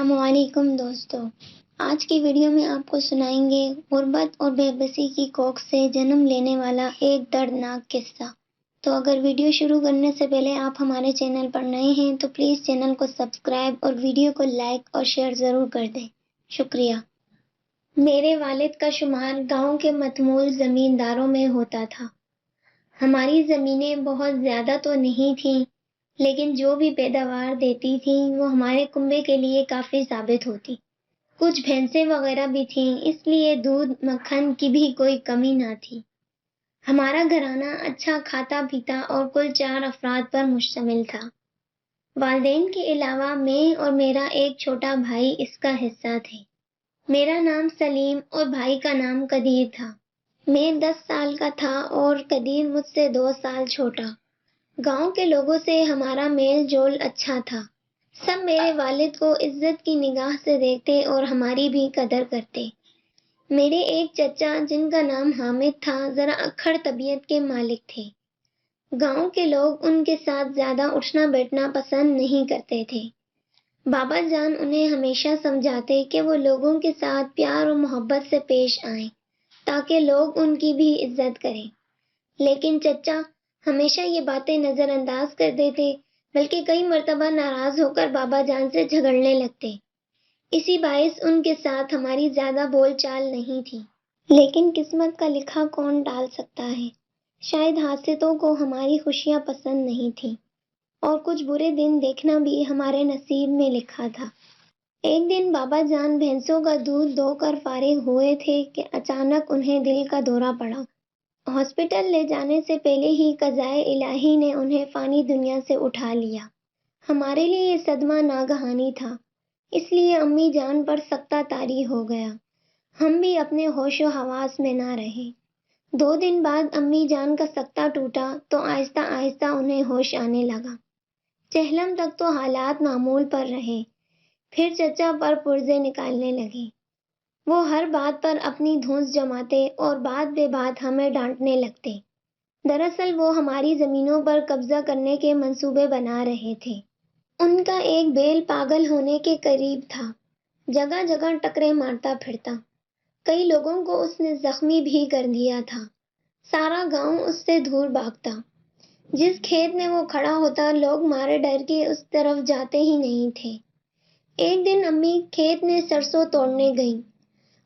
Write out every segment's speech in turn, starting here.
السلام علیکم دوستو، آج کی ویڈیو میں آپ کو سنائیں گے غربت اور بے بسی کی کوکھ سے جنم لینے والا ایک دردناک قصہ۔ تو اگر ویڈیو شروع کرنے سے پہلے آپ ہمارے چینل پر نئے ہیں تو پلیز چینل کو سبسکرائب اور ویڈیو کو لائک اور شیئر ضرور کر دیں، شکریہ۔ میرے والد کا شمار گاؤں کے متمول زمینداروں میں ہوتا تھا۔ ہماری زمینیں بہت زیادہ تو نہیں تھیں، لیکن جو بھی پیداوار دیتی تھیں وہ ہمارے کنبے کے لیے کافی ثابت ہوتی۔ کچھ بھینسیں وغیرہ بھی تھیں، اس لیے دودھ مکھن کی بھی کوئی کمی نہ تھی۔ ہمارا گھرانہ اچھا کھاتا پیتا اور کل 4 افراد پر مشتمل تھا۔ والدین کے علاوہ میں اور میرا ایک چھوٹا بھائی اس کا حصہ تھے۔ میرا نام سلیم اور بھائی کا نام قدیر تھا۔ میں 10 سال کا تھا اور قدیر مجھ سے 2 سال چھوٹا۔ گاؤں کے لوگوں سے ہمارا میل جول اچھا تھا۔ سب میرے والد کو عزت کی نگاہ سے دیکھتے اور ہماری بھی قدر کرتے۔ میرے ایک چچا جن کا نام حامد تھا ذرا اکھڑ طبیعت کے مالک تھے۔ گاؤں کے لوگ ان کے ساتھ زیادہ اٹھنا بیٹھنا پسند نہیں کرتے تھے۔ بابا جان انہیں ہمیشہ سمجھاتے کہ وہ لوگوں کے ساتھ پیار و محبت سے پیش آئیں تاکہ لوگ ان کی بھی عزت کریں، لیکن چچا ہمیشہ یہ باتیں نظر انداز کر دیتے، بلکہ کئی مرتبہ ناراض ہو کر بابا جان سے جھگڑنے لگتے۔ اسی باعث ان کے ساتھ ہماری زیادہ بول چال نہیں تھی، لیکن قسمت کا لکھا کون ٹال سکتا ہے۔ شاید حاسدوں کو ہماری خوشیاں پسند نہیں تھیں اور کچھ برے دن دیکھنا بھی ہمارے نصیب میں لکھا تھا۔ ایک دن بابا جان بھینسوں کا دودھ دو کر فارغ ہوئے تھے کہ اچانک انہیں دل کا دورہ پڑا۔ ہاسپٹل لے جانے سے پہلے ہی قضائے الہی نے انہیں فانی دنیا سے اٹھا لیا۔ ہمارے لیے یہ صدمہ ناگہانی تھا، اس لیے امی جان پر سکتہ طاری ہو گیا۔ ہم بھی اپنے ہوش و حواس میں نہ رہے۔ 2 دن بعد امی جان کا سکتہ ٹوٹا تو آہستہ آہستہ انہیں ہوش آنے لگا۔ چہلم تک تو حالات معمول پر رہے، پھر چچا پر پرزے نکالنے لگے۔ وہ ہر بات پر اپنی دھونس جماتے اور بات بے بات ہمیں ڈانٹنے لگتے۔ دراصل وہ ہماری زمینوں پر قبضہ کرنے کے منصوبے بنا رہے تھے۔ ان کا ایک بیل پاگل ہونے کے قریب تھا، جگہ جگہ ٹکرے مارتا پھرتا۔ کئی لوگوں کو اس نے زخمی بھی کر دیا تھا۔ سارا گاؤں اس سے دور بھاگتا۔ جس کھیت میں وہ کھڑا ہوتا لوگ مارے ڈر کے اس طرف جاتے ہی نہیں تھے۔ ایک دن امی کھیت میں سرسوں توڑنے گئیں۔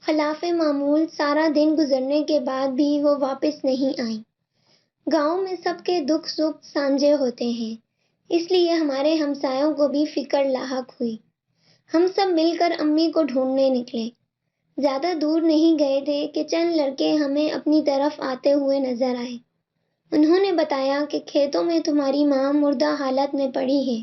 خلاف معمول سارا دن گزرنے کے بعد بھی وہ واپس نہیں آئیں۔ گاؤں میں سب کے دکھ سکھ سانجھے ہوتے ہیں، اس لیے ہمارے ہمسایوں کو بھی فکر لاحق ہوئی۔ ہم سب مل کر امی کو ڈھونڈنے نکلے۔ زیادہ دور نہیں گئے تھے کہ چند لڑکے ہمیں اپنی طرف آتے ہوئے نظر آئے۔ انہوں نے بتایا کہ کھیتوں میں تمہاری ماں مردہ حالت میں پڑی ہے۔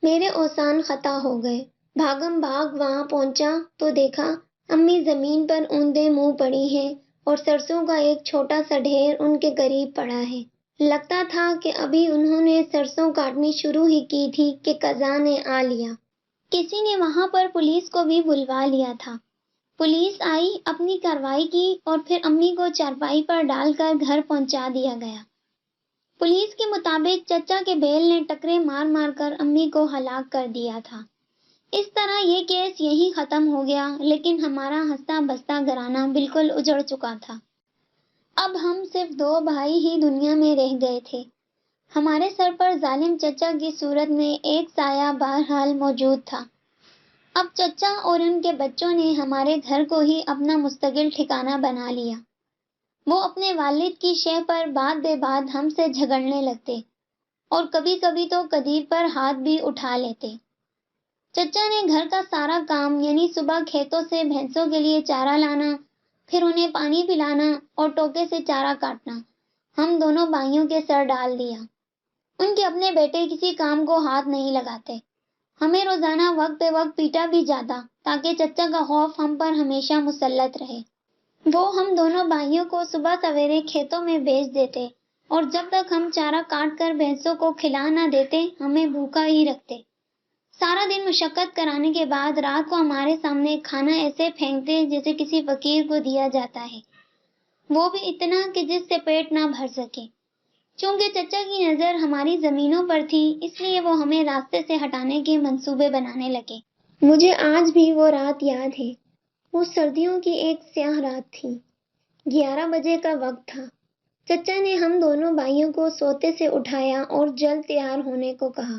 میرے اوسان خطا ہو گئے۔ بھاگم بھاگ وہاں پہنچا تو دیکھا امی زمین پر اوندے منہ پڑی ہیں اور سرسوں کا ایک چھوٹا سا ڈھیر ان کے قریب پڑا ہے۔ لگتا تھا کہ ابھی انہوں نے سرسوں کاٹنی شروع ہی کی تھی کہ قضا نے آ لیا۔ کسی نے وہاں پر پولیس کو بھی بلوا لیا تھا۔ پولیس آئی، اپنی کارروائی کی اور پھر امی کو چارپائی پر ڈال کر گھر پہنچا دیا گیا۔ پولیس کے مطابق چچا کے بیل نے ٹکرے مار مار کر امی کو ہلاک کر دیا تھا۔ اس طرح یہ کیس یہیں ختم ہو گیا، لیکن ہمارا ہنستا بستا گھرانہ بالکل اجڑ چکا تھا۔ اب ہم صرف 2 بھائی ہی دنیا میں رہ گئے تھے۔ ہمارے سر پر ظالم چچا کی صورت میں ایک سایہ بہرحال موجود تھا۔ اب چچا اور ان کے بچوں نے ہمارے گھر کو ہی اپنا مستقل ٹھکانہ بنا لیا۔ وہ اپنے والد کی شے پر بات بے بات ہم سے جھگڑنے لگتے اور کبھی کبھی تو قدیر پر ہاتھ بھی اٹھا لیتے۔ چچا نے گھر کا سارا کام، یعنی صبح کھیتوں سے بھینسوں کے لیے چارہ لانا، پھر انہیں پانی پلانا اور ٹوکے سے چارہ کاٹنا، ہم دونوں بھائیوں کے سر ڈال دیا۔ ان کے اپنے بیٹے کسی کام کو ہاتھ نہیں لگاتے۔ ہمیں روزانہ وقت بے وقت پیٹا بھی جاتا تاکہ چچا کا خوف ہم پر ہمیشہ مسلط رہے۔ وہ ہم دونوں بھائیوں کو صبح سویرے کھیتوں میں بھیج دیتے اور جب تک ہم چارہ کاٹ کر بھینسوں کو کھلا نہ دیتے ہمیں بھوکا ہی رکھتے۔ سارا دن مشقت کرانے کے بعد رات کو ہمارے سامنے کھانا ایسے پھینکتے جیسے کسی فقیر کو دیا جاتا ہے، وہ بھی اتنا کہ جس سے پیٹ نہ بھر سکے۔ چونکہ چچا کی نظر ہماری زمینوں پر تھی، اس لیے وہ ہمیں راستے سے ہٹانے کے منصوبے بنانے لگے۔ مجھے آج بھی وہ رات یاد ہے۔ وہ سردیوں کی ایک سیاہ رات تھی۔ 11 بجے کا وقت تھا۔ چچا نے ہم دونوں بھائیوں کو سوتے سے اٹھایا اور جلد تیار ہونے کو کہا۔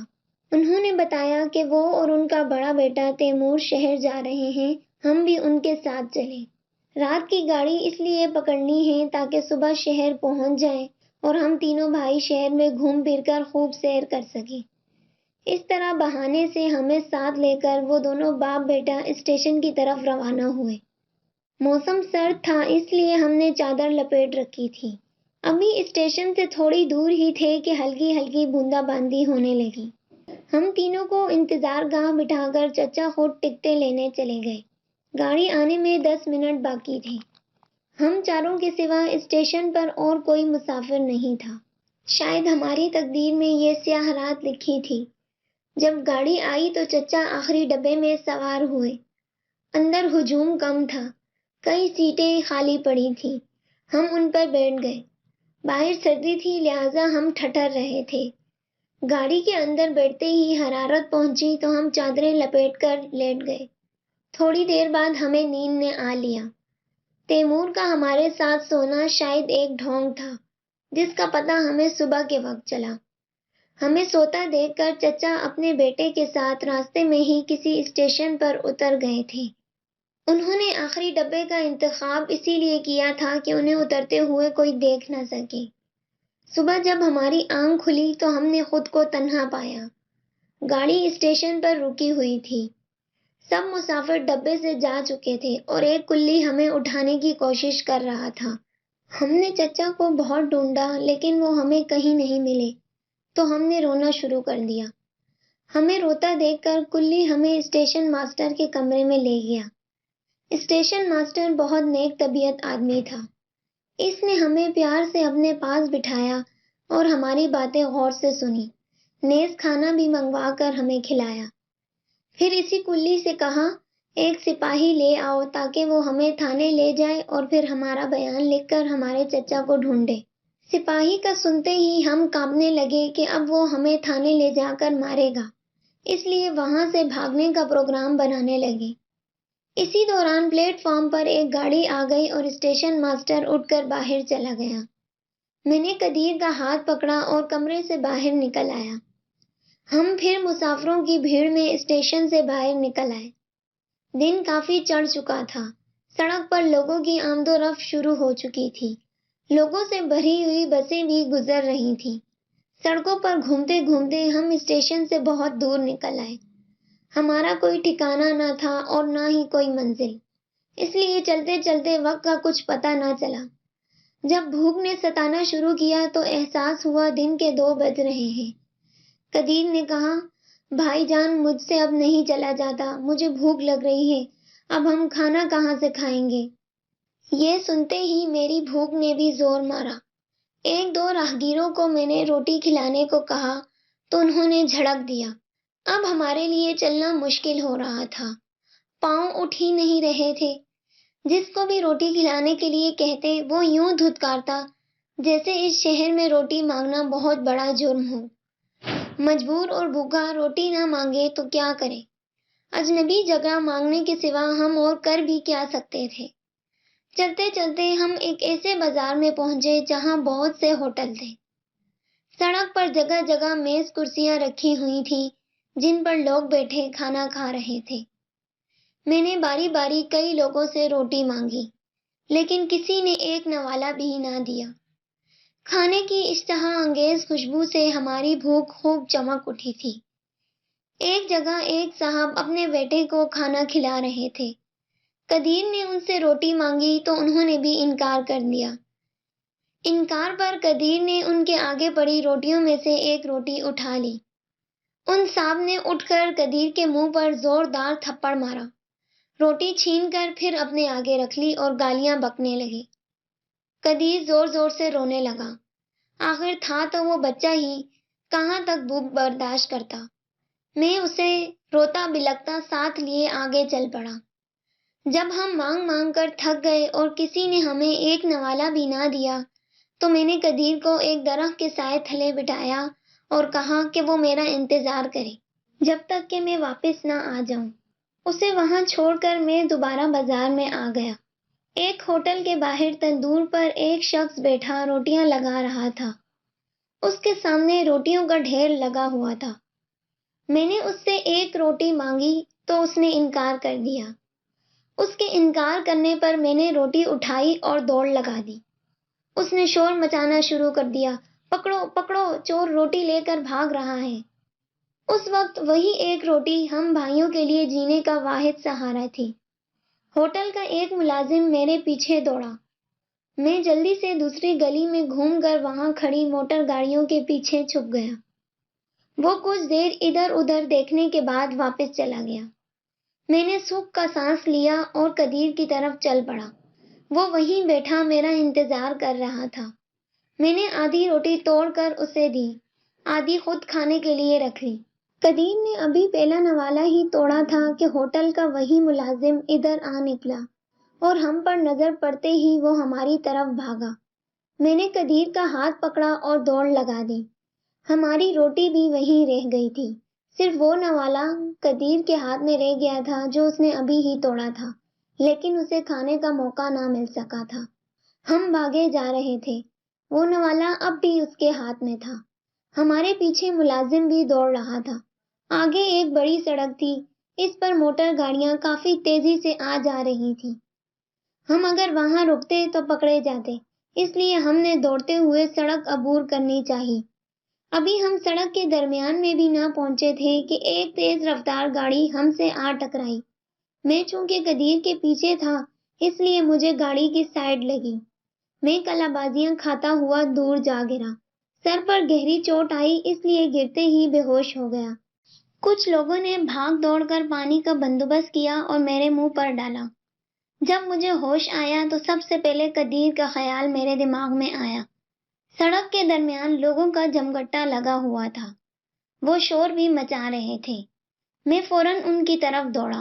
انہوں نے بتایا کہ وہ اور ان کا بڑا بیٹا تیمور شہر جا رہے ہیں، ہم بھی ان کے ساتھ چلیں۔ رات کی گاڑی اس لیے پکڑنی ہے تاکہ صبح شہر پہنچ جائیں اور ہم تینوں بھائی شہر میں گھوم پھر کر خوب سیر کر سکیں۔ اس طرح بہانے سے ہمیں ساتھ لے کر وہ دونوں باپ بیٹا اسٹیشن کی طرف روانہ ہوئے۔ موسم سرد تھا، اس لیے ہم نے چادر لپیٹ رکھی تھی۔ ابھی اسٹیشن سے تھوڑی دور ہی تھے کہ ہلکی ہلکی بوندا باندی ہونے لگی۔ ہم تینوں کو انتظار گاہ بٹھا کر چچا خود ٹکٹیں لینے چلے گئے۔ گاڑی آنے میں 10 منٹ باقی تھے۔ ہم چاروں کے سوا اسٹیشن پر اور کوئی مسافر نہیں تھا۔ شاید ہماری تقدیر میں یہ سیاہ رات لکھی تھی۔ جب گاڑی آئی تو چچا آخری ڈبے میں سوار ہوئے۔ اندر ہجوم کم تھا، کئی سیٹیں خالی پڑی تھیں۔ ہم ان پر بیٹھ گئے۔ باہر سردی تھی لہٰذا ہم ٹھٹر رہے تھے۔ گاڑی کے اندر بیٹھتے ہی حرارت پہنچی تو ہم چادریں لپیٹ کر لیٹ گئے۔ تھوڑی دیر بعد ہمیں نیند نے آ لیا۔ تیمور کا ہمارے ساتھ سونا شاید ایک ڈھونگ تھا جس کا پتہ ہمیں صبح کے وقت چلا۔ ہمیں سوتا دیکھ کر چچا اپنے بیٹے کے ساتھ راستے میں ہی کسی اسٹیشن پر اتر گئے تھے۔ انہوں نے آخری ڈبے کا انتخاب اسی لیے کیا تھا کہ انہیں اترتے ہوئے کوئی دیکھ نہ سکے۔ صبح جب ہماری آنکھ کھلی تو ہم نے خود کو تنہا پایا۔ گاڑی اسٹیشن پر رکی ہوئی تھی۔ سب مسافر ڈبے سے جا چکے تھے اور ایک کلی ہمیں اٹھانے کی کوشش کر رہا تھا۔ ہم نے چچا کو بہت ڈھونڈا لیکن وہ ہمیں کہیں نہیں ملے تو ہم نے رونا شروع کر دیا۔ ہمیں روتا دیکھ کر کلی ہمیں اسٹیشن ماسٹر کے کمرے میں لے گیا۔ اسٹیشن ماسٹر بہت نیک طبیعت آدمی تھا۔ اس نے ہمیں پیار سے اپنے پاس بٹھایا اور ہماری باتیں غور سے سنی۔ نیز کھانا بھی منگوا کر ہمیں کھلایا۔ پھر اسی کلی سے کہا، ایک سپاہی لے آؤ تاکہ وہ ہمیں تھانے لے جائے اور پھر ہمارا بیان لکھ کر ہمارے چچا کو ڈھونڈے۔ سپاہی کا سنتے ہی ہم کانپنے لگے کہ اب وہ ہمیں تھانے لے جا کر مارے گا، اس لیے وہاں سے بھاگنے کا پروگرام بنانے لگے۔ اسی دوران پلیٹ فارم پر ایک گاڑی آ گئی اور اسٹیشن ماسٹر اٹھ کر باہر چلا گیا۔ میں نے قدیر کا ہاتھ پکڑا اور کمرے سے باہر نکل آیا۔ ہم پھر مسافروں کی بھیڑ میں اسٹیشن سے باہر نکل آئے۔ دن کافی چڑھ چکا تھا۔ سڑک پر لوگوں کی آمد و رفت شروع ہو چکی تھی۔ لوگوں سے بھری ہوئی بسیں بھی گزر رہی تھیں۔ سڑکوں پر گھومتے گھومتے ہم اسٹیشن سے بہت دور نکل آئے۔ ہمارا کوئی ٹھکانہ نہ تھا اور نہ ہی کوئی منزل، اس لیے چلتے چلتے وقت کا کچھ پتہ نہ چلا۔ جب بھوک نے ستانا شروع کیا تو احساس ہوا دن کے 2 بج رہے ہیں۔ قدیر نے کہا، بھائی جان مجھ سے اب نہیں چلا جاتا، مجھے بھوک لگ رہی ہے، اب ہم کھانا کہاں سے کھائیں گے؟ یہ سنتے ہی میری بھوک نے بھی زور مارا۔ 1-2 راہگیروں کو میں نے روٹی کھلانے کو کہا تو انہوں نے جھڑک دیا۔ اب ہمارے لیے چلنا مشکل ہو رہا تھا، پاؤں اٹھ ہی نہیں رہے تھے۔ جس کو بھی روٹی کھلانے کے لیے کہتے وہ یوں دھتکارتا جیسے اس شہر میں روٹی مانگنا بہت بڑا جرم ہو۔ مجبور اور بھوکا روٹی نہ مانگے تو کیا کرے؟ اجنبی جگہ مانگنے کے سوا ہم اور کر بھی کیا سکتے تھے؟ چلتے چلتے ہم ایک ایسے بازار میں پہنچے جہاں بہت سے ہوٹل تھے۔ سڑک پر جگہ جگہ میز کرسیاں رکھی ہوئی تھیں جن پر لوگ بیٹھے کھانا کھا رہے تھے۔ میں نے باری باری کئی لوگوں سے روٹی مانگی لیکن کسی نے ایک نوالا بھی نہ دیا۔ کھانے کی اشتہا انگیز خوشبو سے ہماری بھوک خوب چمک اٹھی تھی۔ ایک جگہ ایک صاحب اپنے بیٹے کو کھانا کھلا رہے تھے۔ قدیر نے ان سے روٹی مانگی تو انہوں نے بھی انکار کر دیا۔ انکار پر قدیر نے ان کے آگے پڑی روٹیوں میں سے ایک روٹی اٹھا لی۔ ان صاحب نے اٹھ کر قدیر کے منہ پر زوردار تھپڑ مارا، روٹی چھین کر پھر اپنے آگے رکھ لی اور گالیاں بکنے لگے۔ قدیر زور زور سے رونے لگا۔ آخر تھا تو وہ بچہ ہی، کہاں تک بھوک برداشت کرتا۔ میں اسے روتا بلکتا ساتھ لیے آگے چل پڑا۔ جب ہم مانگ مانگ کر تھک گئے اور کسی نے ہمیں ایک نوالا بھی نہ دیا تو میں نے قدیر کو ایک درخت کے سائے تھلے بٹھایا اور کہا کہ وہ میرا انتظار کرے جب تک کہ میں واپس نہ آ جاؤں۔ اسے وہاں چھوڑ کر میں دوبارہ بازار میں آ گیا۔ ایک ہوٹل کے باہر تندور پر ایک شخص بیٹھا روٹیاں لگا رہا تھا۔ اس کے سامنے روٹیوں کا ڈھیر لگا ہوا تھا۔ میں نے اس سے ایک روٹی مانگی تو اس نے انکار کر دیا۔ اس کے انکار کرنے پر میں نے روٹی اٹھائی اور دوڑ لگا دی۔ اس نے شور مچانا شروع کر دیا، پکڑو پکڑو، چور روٹی لے کر بھاگ رہا ہے۔ اس وقت وہی ایک روٹی ہم بھائیوں کے لیے جینے کا واحد سہارا تھی۔ ہوٹل کا ایک ملازم میرے پیچھے دوڑا۔ میں جلدی سے دوسری گلی میں گھوم کر وہاں کھڑی موٹر گاڑیوں کے پیچھے چھپ گیا۔ وہ کچھ دیر ادھر ادھر دیکھنے کے بعد واپس چلا گیا۔ میں نے سکھ کا سانس لیا اور قدیر کی طرف چل پڑا۔ وہ وہیں بیٹھا میرا انتظار کر رہا تھا۔ میں نے آدھی روٹی توڑ کر اسے دی، آدھی خود کھانے کے لیے رکھ لی۔ قدیر نے ابھی پہلا نوالا ہی توڑا تھا کہ ہوٹل کا وہی ملازم ادھر آ نکلا اور ہم پر نظر پڑتے ہی وہ ہماری طرف بھاگا۔ میں نے قدیر کا ہاتھ پکڑا اور دوڑ لگا دی۔ ہماری روٹی بھی وہیں رہ گئی تھی، صرف وہ نوالا قدیر کے ہاتھ میں رہ گیا تھا جو اس نے ابھی ہی توڑا تھا، لیکن اسے کھانے کا موقع نہ مل سکا تھا۔ ہم بھاگے جا رہے تھے، وہ نوالا اب بھی اس کے ہاتھ میں تھا۔ ہمارے پیچھے ملازم بھی دوڑ رہا تھا۔ آگے ایک بڑی سڑک تھی، اس پر موٹر گاڑیاں کافی تیزی سے آ جا رہی تھیں۔ ہم اگر وہاں رکتے تو پکڑے جاتے، اس لیے ہم نے دوڑتے ہوئے سڑک عبور کرنی چاہی۔ ابھی ہم سڑک کے درمیان میں بھی نہ پہنچے تھے کہ ایک تیز رفتار گاڑی ہم سے آ ٹکرائی۔ میں چونکہ قدیر کے پیچھے تھا، اس لیے مجھے گاڑی کی سائیڈ لگی۔ میں کلا بازیاں کھاتا ہوا دور جا گرا۔ سر پر گہری چوٹ آئی، اس لیے گرتے ہی بے ہوش ہو گیا۔ کچھ لوگوں نے بھاگ دوڑ کر پانی کا بندوبست کیا اور میرے منہ پر ڈالا۔ جب مجھے ہوش آیا تو سب سے پہلے قدیر کا خیال میرے دماغ میں آیا۔ سڑک کے درمیان لوگوں کا جمگٹا لگا ہوا تھا، وہ شور بھی مچا رہے تھے۔ میں فوراً ان کی طرف دوڑا۔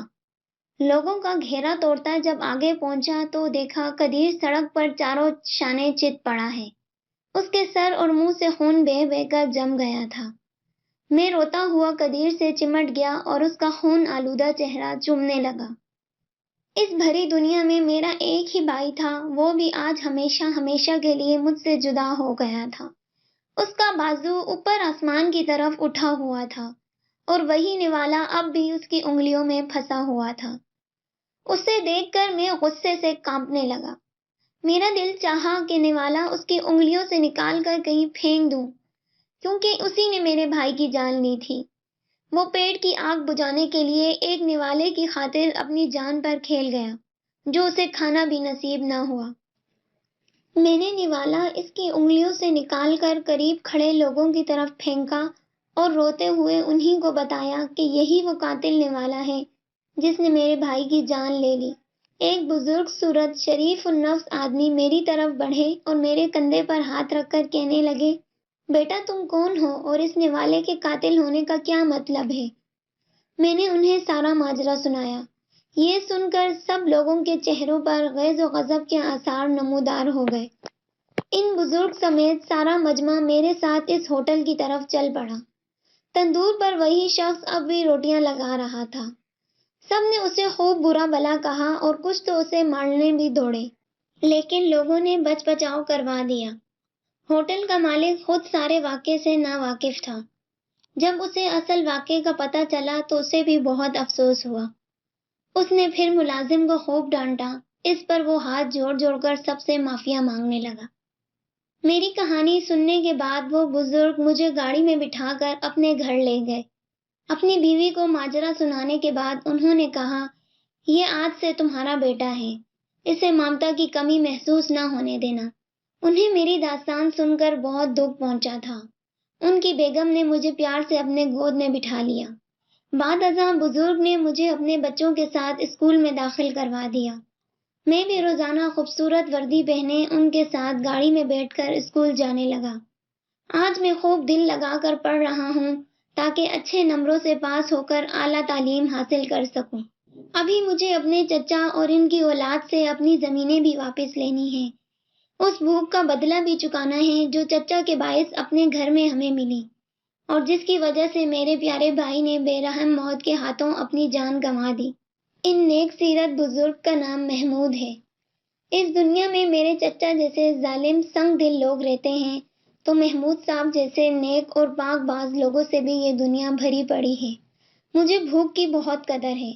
لوگوں کا گھیرا توڑتا جب آگے پہنچا تو دیکھا قدیر سڑک پر چاروں شانے چت پڑا ہے۔ اس کے سر اور منہ سے خون بہہ بہہ کر جم گیا تھا۔ میں روتا ہوا قدیر سے چمٹ گیا اور اس کا خون آلودہ چہرہ چومنے لگا۔ اس بھری دنیا میں میرا ایک ہی بھائی تھا، وہ بھی آج ہمیشہ ہمیشہ کے لیے مجھ سے جدا ہو گیا تھا۔ اس کا بازو اوپر آسمان کی طرف اٹھا ہوا تھا اور وہی نوالا اب بھی اس کی انگلیوں میں پھنسا ہوا تھا۔ اسے دیکھ کر میں غصے سے کانپنے لگا۔ میرا دل چاہا کہ نوالا اس کی انگلیوں سے نکال کر کہیں پھینک دوں، کیونکہ اسی نے میرے بھائی کی جان لی تھی۔ وہ پیٹ کی آگ بجھانے کے لیے ایک نوالے کی خاطر اپنی جان پر کھیل گیا، جو اسے کھانا بھی نصیب نہ ہوا۔ میں نے نوالا اس کی انگلیوں سے نکال کر قریب کھڑے لوگوں کی طرف پھینکا اور روتے ہوئے انہی کو بتایا کہ یہی وہ قاتل نوالا ہے جس نے میرے بھائی کی جان لے لی۔ ایک بزرگ صورت شریف النفس آدمی میری طرف بڑھے اور میرے کندھے پر ہاتھ رکھ کر کہنے لگے، بیٹا تم کون ہو اور اس نوالے کے قاتل ہونے کا کیا مطلب ہے؟ میں نے انہیں سارا ماجرا سنایا۔ یہ سن کر سب لوگوں کے چہروں پر غیظ و غضب کے آثار نمودار ہو گئے۔ ان بزرگ سمیت سارا مجمع میرے ساتھ اس ہوٹل کی طرف چل پڑا۔ تندور پر وہی شخص اب بھی روٹیاں لگا رہا تھا۔ سب نے اسے خوب برا بھلا کہا اور کچھ تو اسے مارنے بھی دوڑے، لیکن لوگوں نے بچ بچاؤ کروا دیا۔ ہوٹل کا مالک خود سارے واقعے سے ناواقف تھا۔ جب اسے اصل واقعے کا پتہ چلا تو اسے بھی بہت افسوس ہوا۔ اس نے پھر ملازم کو خوب ڈانٹا، اس پر وہ ہاتھ جوڑ جوڑ کر سب سے معافیا مانگنے لگا۔ میری کہانی سننے کے بعد وہ بزرگ مجھے گاڑی میں بٹھا کر اپنے گھر لے گئے۔ اپنی بیوی کو ماجرا سنانے کے بعد انہوں نے کہا، یہ آج سے تمہارا بیٹا ہے، اسے ممتا کی کمی محسوس نہ ہونے دینا۔ انہیں میری داستان سن کر بہت دکھ پہنچا تھا۔ ان کی بیگم نے مجھے پیار سے اپنے گود میں بٹھا لیا۔ بعد ازاں بزرگ نے مجھے اپنے بچوں کے ساتھ اسکول میں داخل کروا دیا۔ میں بھی روزانہ خوبصورت وردی پہنے ان کے ساتھ گاڑی میں بیٹھ کر اسکول جانے لگا۔ آج میں خوب دل لگا کر پڑھ رہا ہوں تاکہ اچھے نمبروں سے پاس ہو کر اعلیٰ تعلیم حاصل کر سکوں۔ ابھی مجھے اپنے چچا اور ان کی اولاد سے اپنی زمینیں بھی واپس لینی ہیں۔ اس بھوک کا بدلہ بھی چکانا ہے جو چچا کے باعث اپنے گھر میں ہمیں ملی اور جس کی وجہ سے میرے پیارے بھائی نے بے رحم موت کے ہاتھوں اپنی جان گنوا دی۔ ان نیک سیرت بزرگ کا نام محمود ہے۔ اس دنیا میں میرے چچا جیسے ظالم سنگ دل لوگ رہتے ہیں تو محمود صاحب جیسے نیک اور پاک باز لوگوں سے بھی یہ دنیا بھری پڑی ہے۔ مجھے بھوک کی بہت قدر ہے،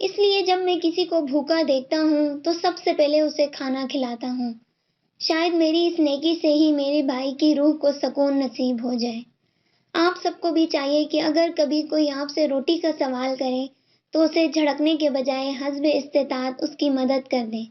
اس لیے جب میں کسی کو بھوکا دیکھتا ہوں تو سب سے پہلے اسے کھانا کھلاتا ہوں۔ شاید میری اس نیکی سے ہی میرے بھائی کی روح کو سکون نصیب ہو جائے۔ آپ سب کو بھی چاہیے کہ اگر کبھی کوئی آپ سے روٹی کا سوال کرے تو اسے جھڑکنے کے بجائے حسب استطاعت اس کی مدد کر دیں۔